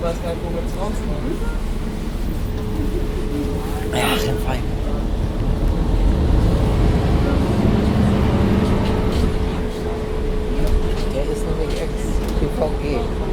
weiß gar nicht, wo wir jetzt rausfahren. Ja, dann fein. Der ist nämlich ex-PVG.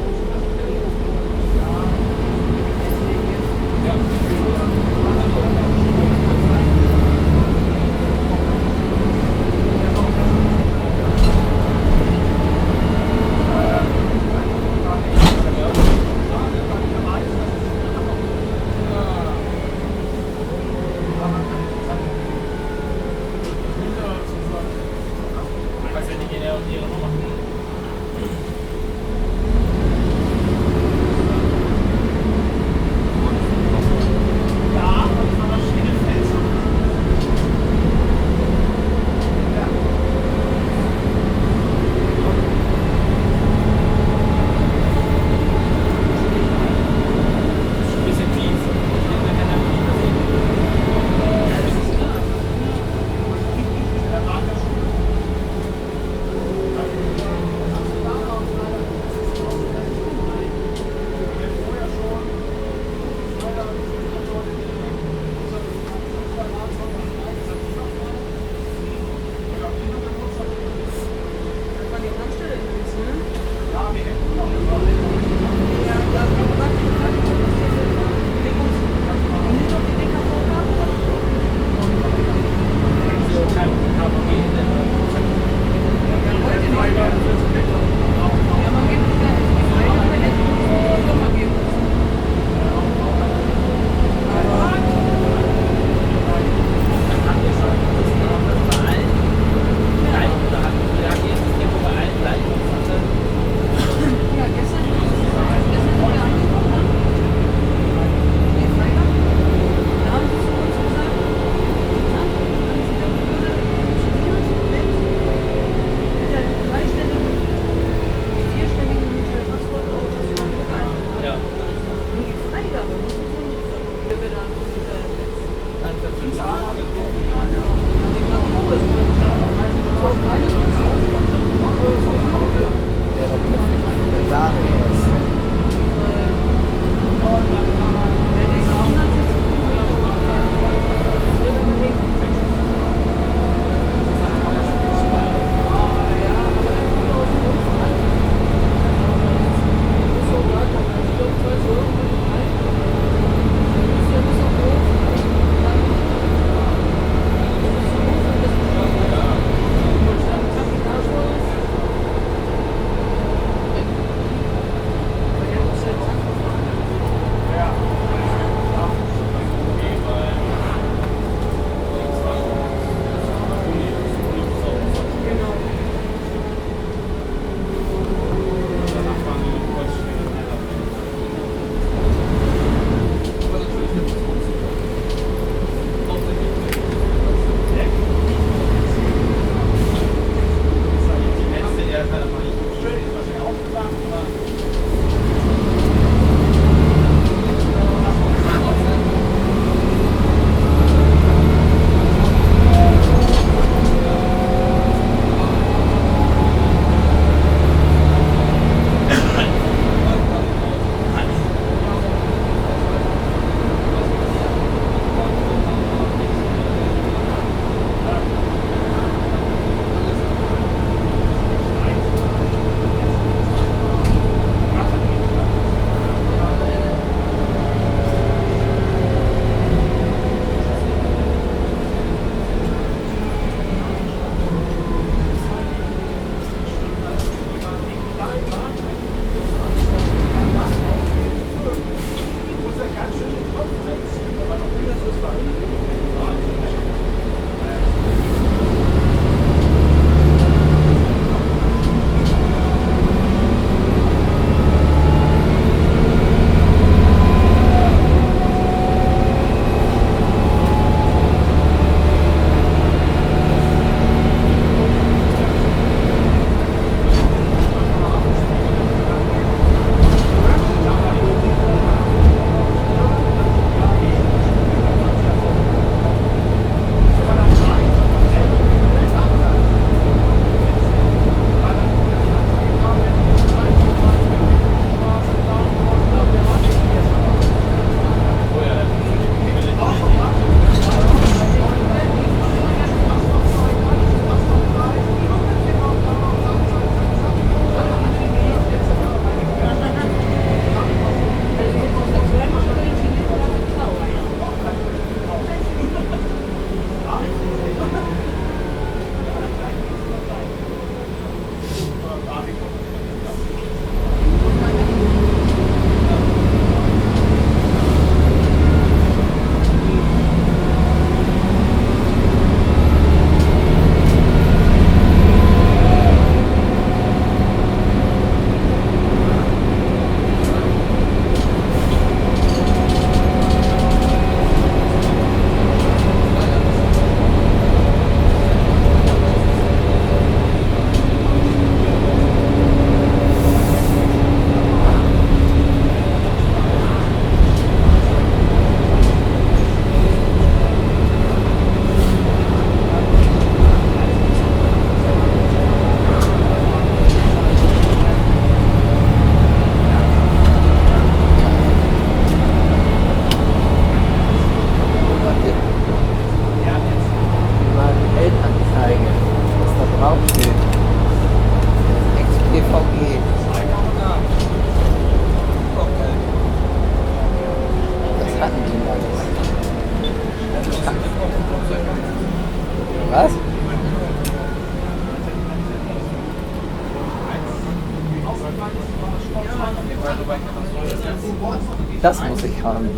Das muss ich haben.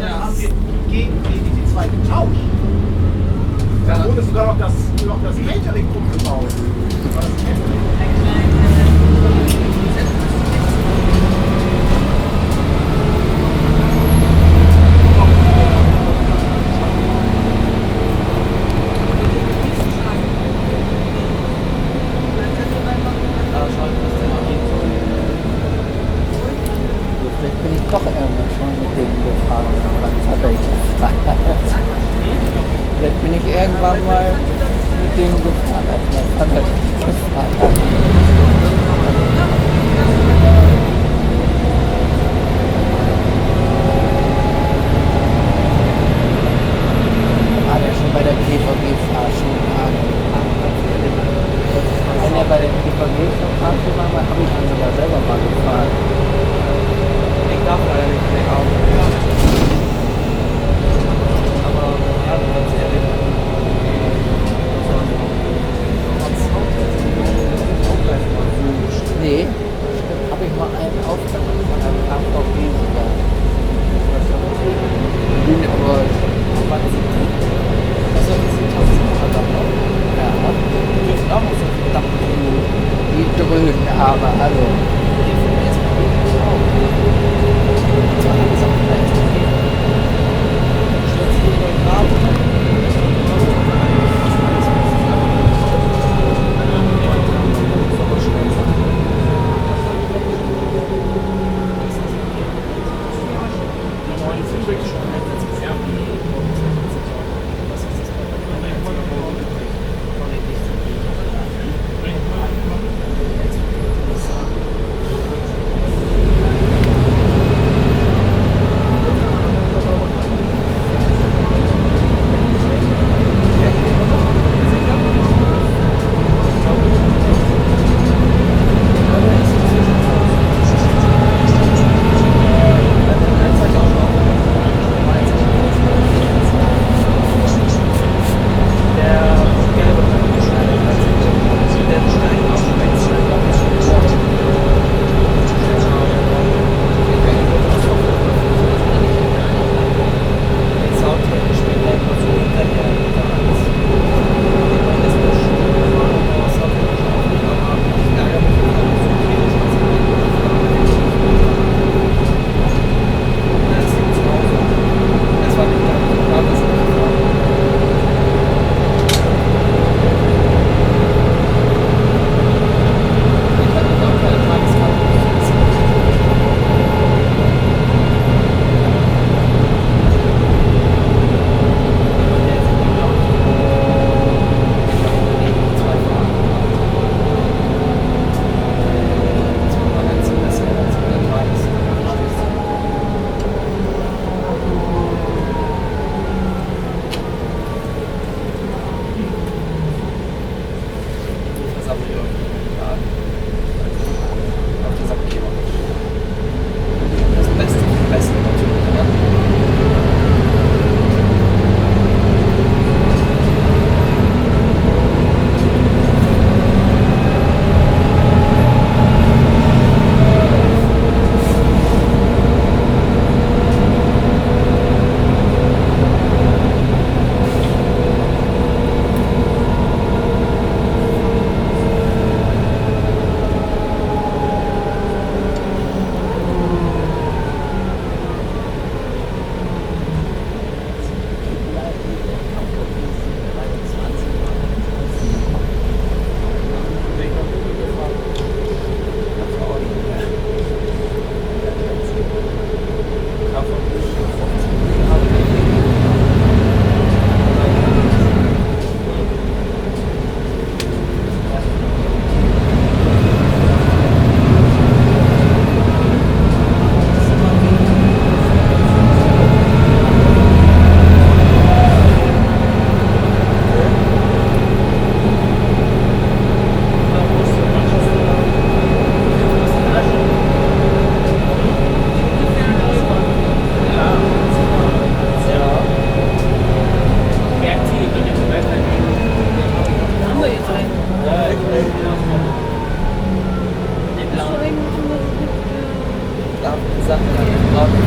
Gegen die zwei getauscht. Da wurde sogar noch das Catering umgebaut. Vielleicht bin ich doch irgendwann schon mit dem gefahren, aber das hat er gefragt. Vielleicht bin ich irgendwann mal mit dem gefahren, aber das hat er gefragt. War der schon bei der PVG-Fahrschule? Wenn er bei der PVG-Fahrschule war, habe ich ihn sogar selber mal gefahren. Ich darf leider nicht mehr auf. Aber ja, ganz ehrlich. Auch gleich mal.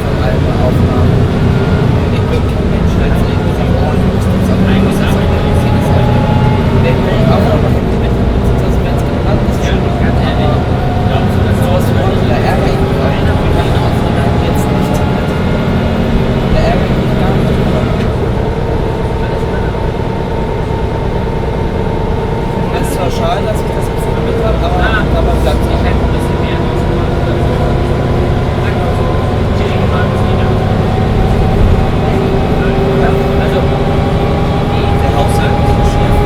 von einer Aufnahme. Ich bin kein Mensch, der hat gesagt, oh, ich muss das auf einmal, das auf einmal, ich sehe das auf einmal. Der Aufnahme hat die mit, das ist ganz bekannt, das ist schon bekannt, aber sowas wie heute, da ärgere ich mich auch, meine Aufnahme jetzt nicht. Da ärgere ich mich gar nicht. Es ist zwar schade, dass ich das jetzt nicht mit habe, aber dabei bleibt es auch. Der Haushalt ist schief.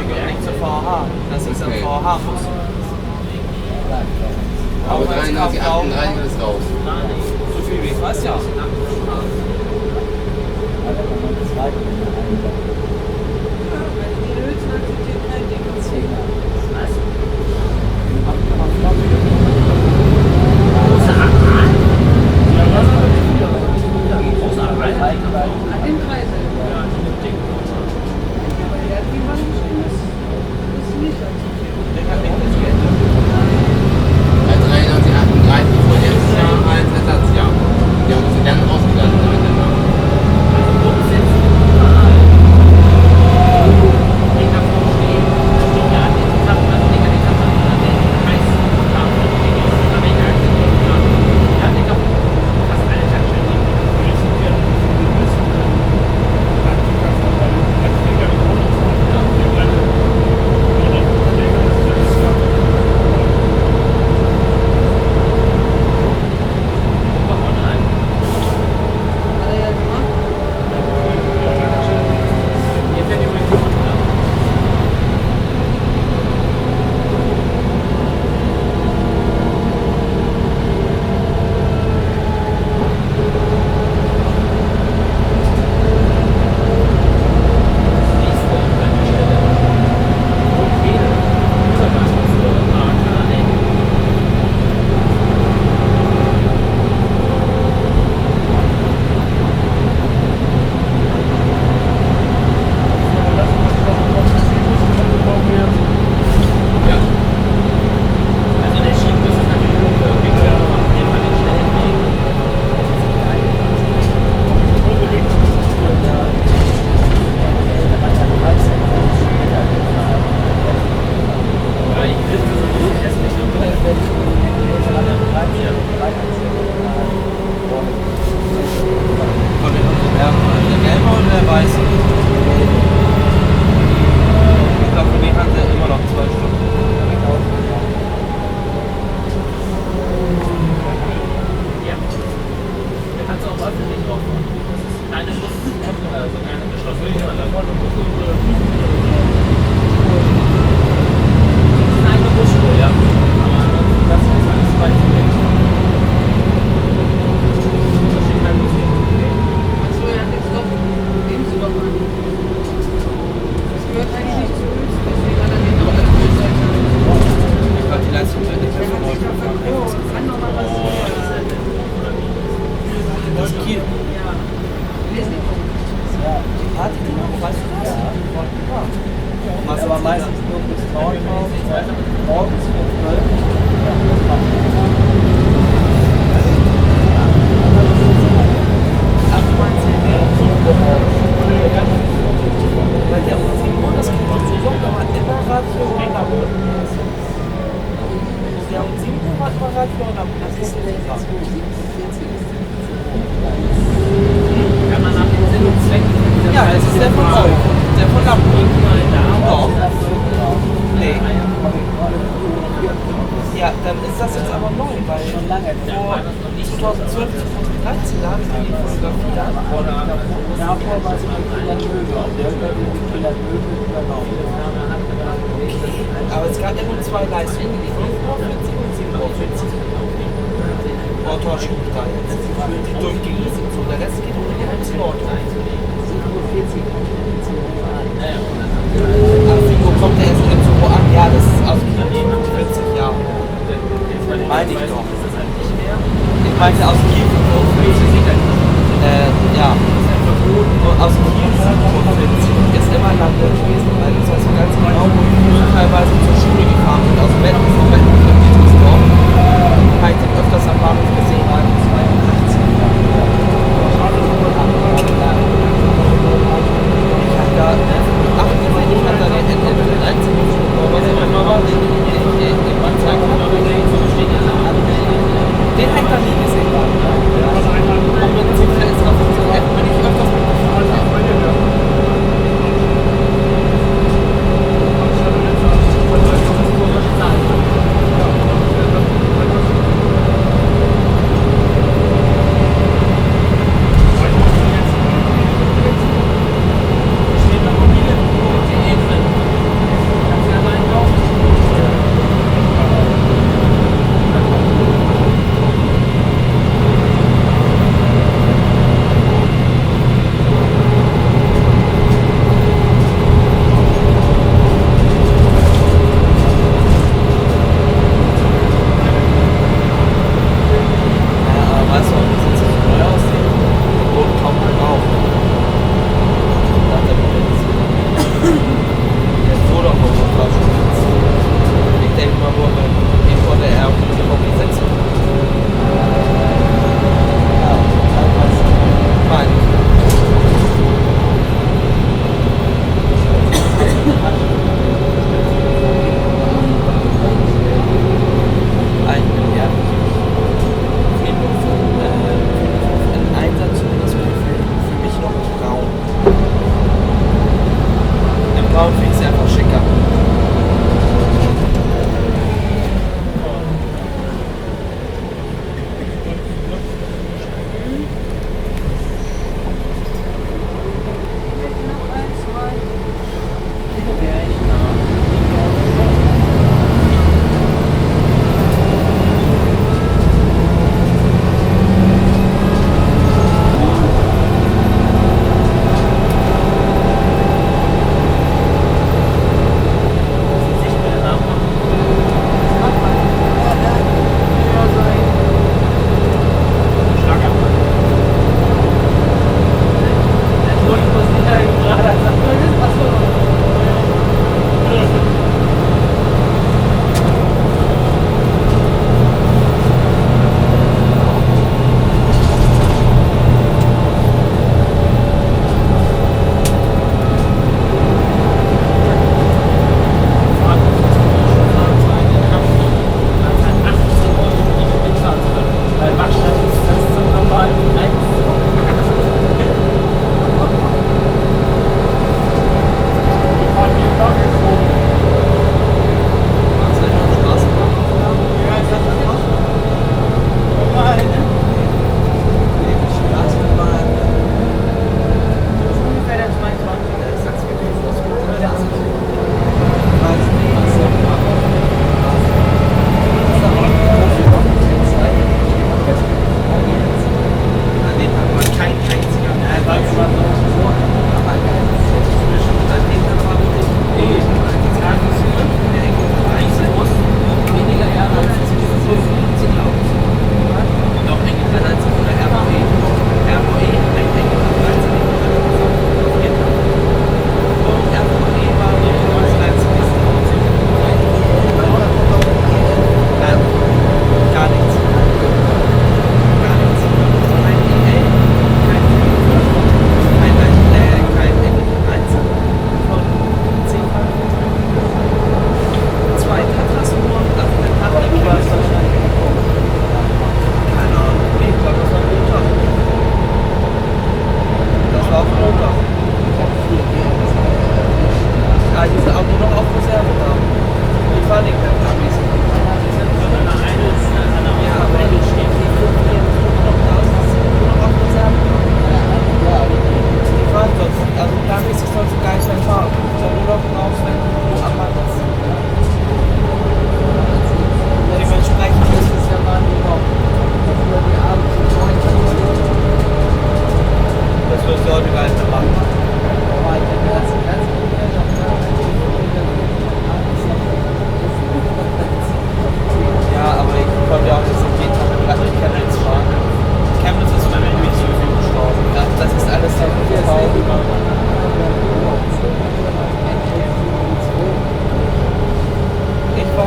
gehört nicht zur VH. Das ist ein Okay. VH-Bus. Aber 33, 38 ist raus. So viel wie ich weiß, ja. Aber wenn man das zweite Also 33, 38 von jetzt als Ersatzjahr. Die haben sie dann rausgelassen. Ja, das ist der von euch. Der von Lampen. Doch. Nee. Ja, dann ist das jetzt aber neu, weil schon lange vor 2012, 2013, da habe ich die Fotografie da. Davor war es mit Kieler Möbel. Der hat die Kieler Möbel übernommen. Aber es gab ja nur zwei Leistungen, die 5,40 und 7,40. Autor steht da jetzt. Die durchgängig sind so, der Rest geht um die ganze Auto. 47. Ach, wo kommt der jetzt denn so an? Ja, das ist aus 40 Jahren. Meine ich doch. Ich meinte aus Kiel 45. Ja. Und aus Kiel 45 ist immer Lande gewesen, weil das heißt ganz genau, wo wir teilweise zur Schule gefahren sind, aus Wetten, von Wetten nach Dietrichsdorf. Halt öfters am Bahnhof gesehen haben. Ich hab da 98, ich hab da den einzigen was ich immer war, den man zeigt hat. Den hab ich da nie gesehen. Und mit Zipfel ist auf der App bin ich öfters mitgefahren.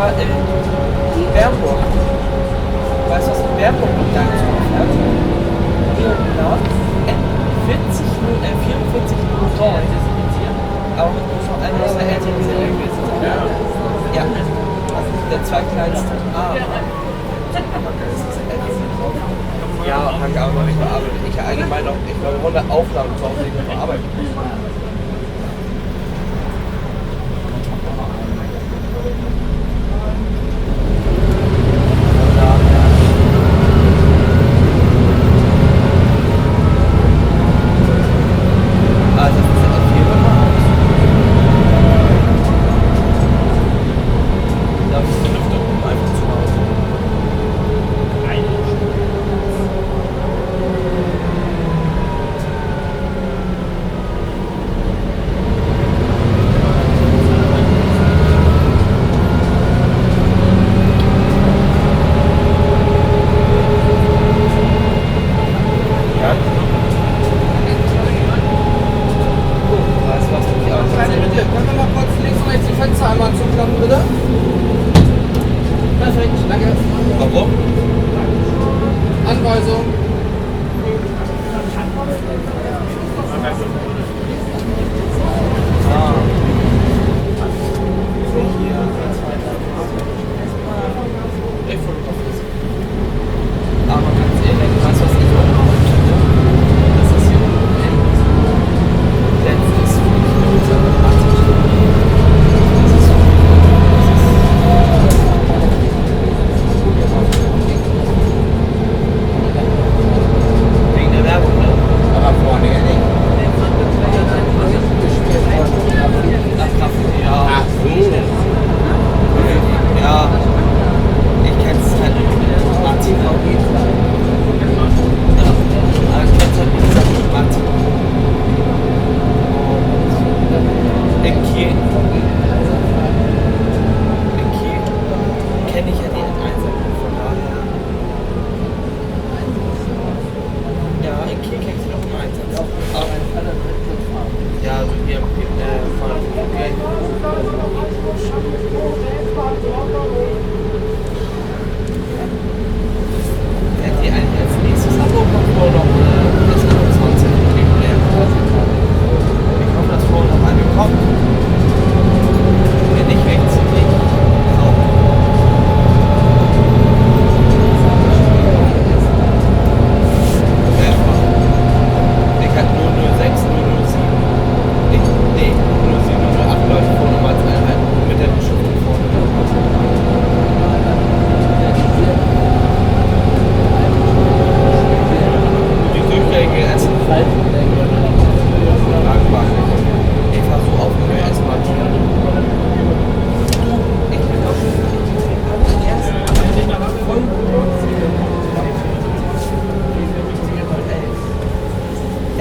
war in Bernburg. Weißt du, was in Bernburg mit deinem Zug fährt? Genau. 44 aber mit nur noch einer aus der älteren Serie gewesen sein. Ja. Der zweitkleinste. Ja, habe ich auch noch nicht bearbeitet. Ich allgemein noch, ich glaube, 100 Aufnahmen zu Hause nicht mehr bearbeitet.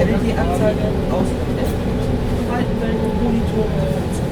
LED-Anzeige aus Haltenwellen, Monitore,